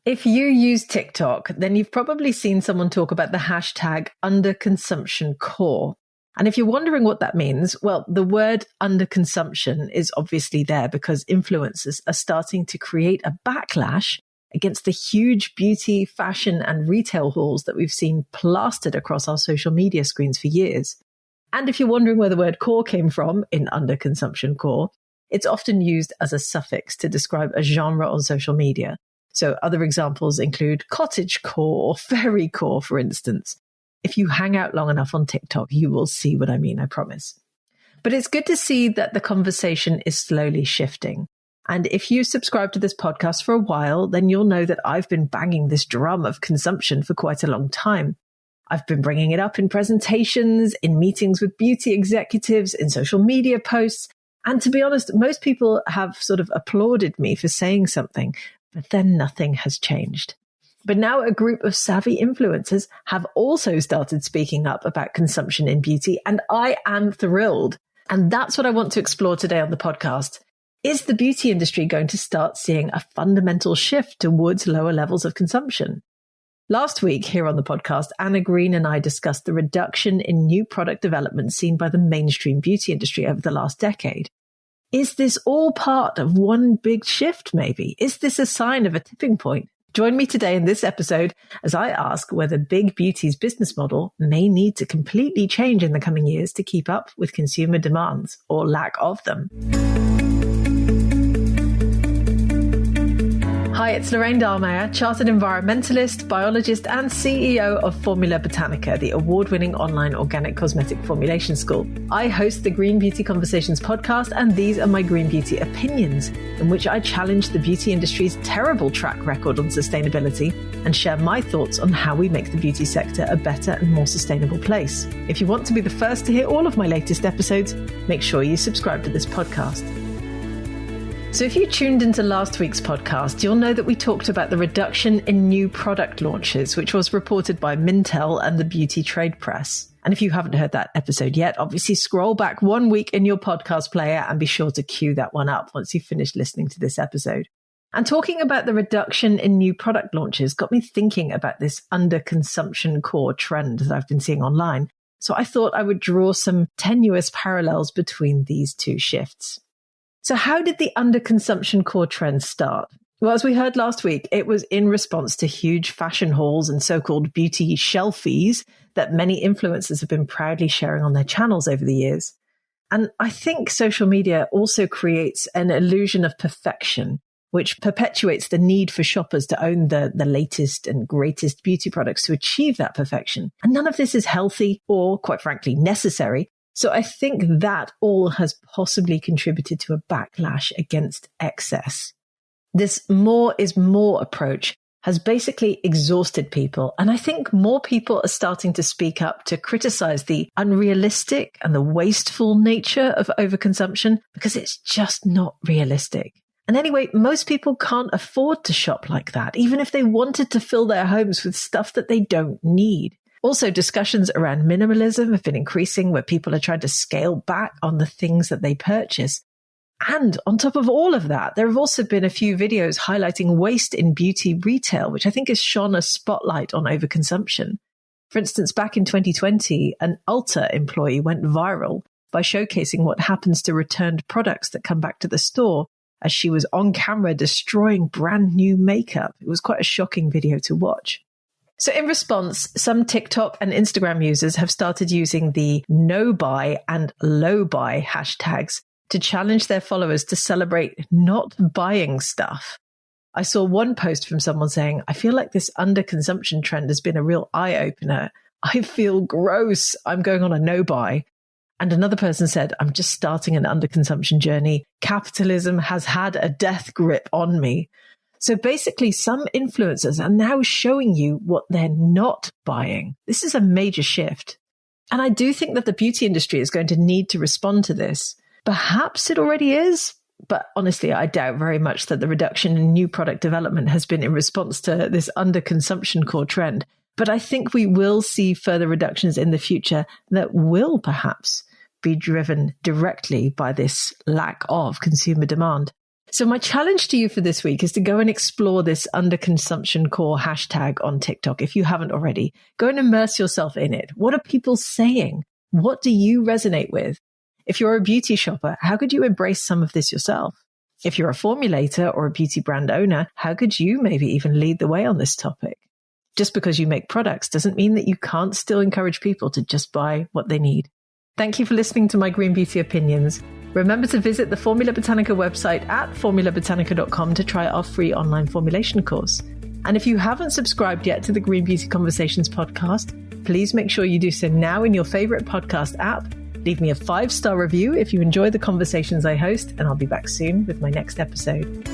If you use TikTok, then you've probably seen someone talk about the hashtag Underconsumptioncore. And if you're wondering what that means, well, the word underconsumption is obviously there because influencers are starting to create a backlash against the huge beauty, fashion, and retail hauls that we've seen plastered across our social media screens for years. And if you're wondering where the word core came from in Underconsumptioncore, it's often used as a suffix to describe a genre on social media. So other examples include cottagecore or fairycore, for instance. If you hang out long enough on TikTok, you will see what I mean, I promise. But it's good to see that the conversation is slowly shifting. And if you subscribe to this podcast for a while, then you'll know that I've been banging this drum of consumption for quite a long time. I've been bringing it up in presentations, in meetings with beauty executives, in social media posts. And to be honest, most people have sort of applauded me for saying something, but then nothing has changed. But now a group of savvy influencers have also started speaking up about consumption in beauty, and I am thrilled. And that's what I want to explore today on the podcast. Is the beauty industry going to start seeing a fundamental shift towards lower levels of consumption? Last week here on the podcast, Anna Green and I discussed the reduction in new product development seen by the mainstream beauty industry over the last decade. Is this all part of one big shift, maybe? Is this a sign of a tipping point? Join me today in this episode as I ask whether big beauty's business model may need to completely change in the coming years to keep up with consumer demands or lack of them. Hi, it's Lorraine Dallmeier, Chartered Environmentalist, Biologist, and CEO of Formula Botanica, the award-winning online organic cosmetic formulation school. I host the Green Beauty Conversations podcast, and these are my green beauty opinions, in which I challenge the beauty industry's terrible track record on sustainability and share my thoughts on how we make the beauty sector a better and more sustainable place. If you want to be the first to hear all of my latest episodes, make sure you subscribe to this podcast. So if you tuned into last week's podcast, you'll know that we talked about the reduction in new product launches, which was reported by Mintel and the Beauty Trade Press. And if you haven't heard that episode yet, obviously scroll back 1 week in your podcast player and be sure to queue that one up once you've finished listening to this episode. And talking about the reduction in new product launches got me thinking about this underconsumptioncore trend that I've been seeing online. So I thought I would draw some tenuous parallels between these two shifts. So how did the underconsumptioncore trend start? Well, as we heard last week, it was in response to huge fashion hauls and so-called beauty shelfies that many influencers have been proudly sharing on their channels over the years. And I think social media also creates an illusion of perfection, which perpetuates the need for shoppers to own the latest and greatest beauty products to achieve that perfection. And none of this is healthy or, quite frankly, necessary. So I think that all has possibly contributed to a backlash against excess. This more is more approach has basically exhausted people. And I think more people are starting to speak up to criticize the unrealistic and the wasteful nature of overconsumption because it's just not realistic. And anyway, most people can't afford to shop like that, even if they wanted to fill their homes with stuff that they don't need. Also, discussions around minimalism have been increasing where people are trying to scale back on the things that they purchase. And on top of all of that, there have also been a few videos highlighting waste in beauty retail, which I think has shone a spotlight on overconsumption. For instance, back in 2020, an Ulta employee went viral by showcasing what happens to returned products that come back to the store as she was on camera destroying brand new makeup. It was quite a shocking video to watch. So in response, some TikTok and Instagram users have started using the no buy and low buy hashtags to challenge their followers to celebrate not buying stuff. I saw one post from someone saying, I feel like this underconsumption trend has been a real eye-opener. I feel gross. I'm going on a no buy. And another person said, I'm just starting an underconsumption journey. Capitalism has had a death grip on me. So basically, some influencers are now showing you what they're not buying. This is a major shift. And I do think that the beauty industry is going to need to respond to this. Perhaps it already is, but honestly, I doubt very much that the reduction in new product development has been in response to this underconsumptioncore trend. But I think we will see further reductions in the future that will perhaps be driven directly by this lack of consumer demand. So my challenge to you for this week is to go and explore this Underconsumptioncore hashtag on TikTok. If you haven't already, go and immerse yourself in it. What are people saying? What do you resonate with? If you're a beauty shopper, how could you embrace some of this yourself? If you're a formulator or a beauty brand owner, how could you maybe even lead the way on this topic? Just because you make products doesn't mean that you can't still encourage people to just buy what they need. Thank you for listening to my Green Beauty Opinions. Remember to visit the Formula Botanica website at formulabotanica.com to try our free online formulation course. And if you haven't subscribed yet to the Green Beauty Conversations podcast, please make sure you do so now in your favorite podcast app. Leave me a 5-star review if you enjoy the conversations I host, and I'll be back soon with my next episode.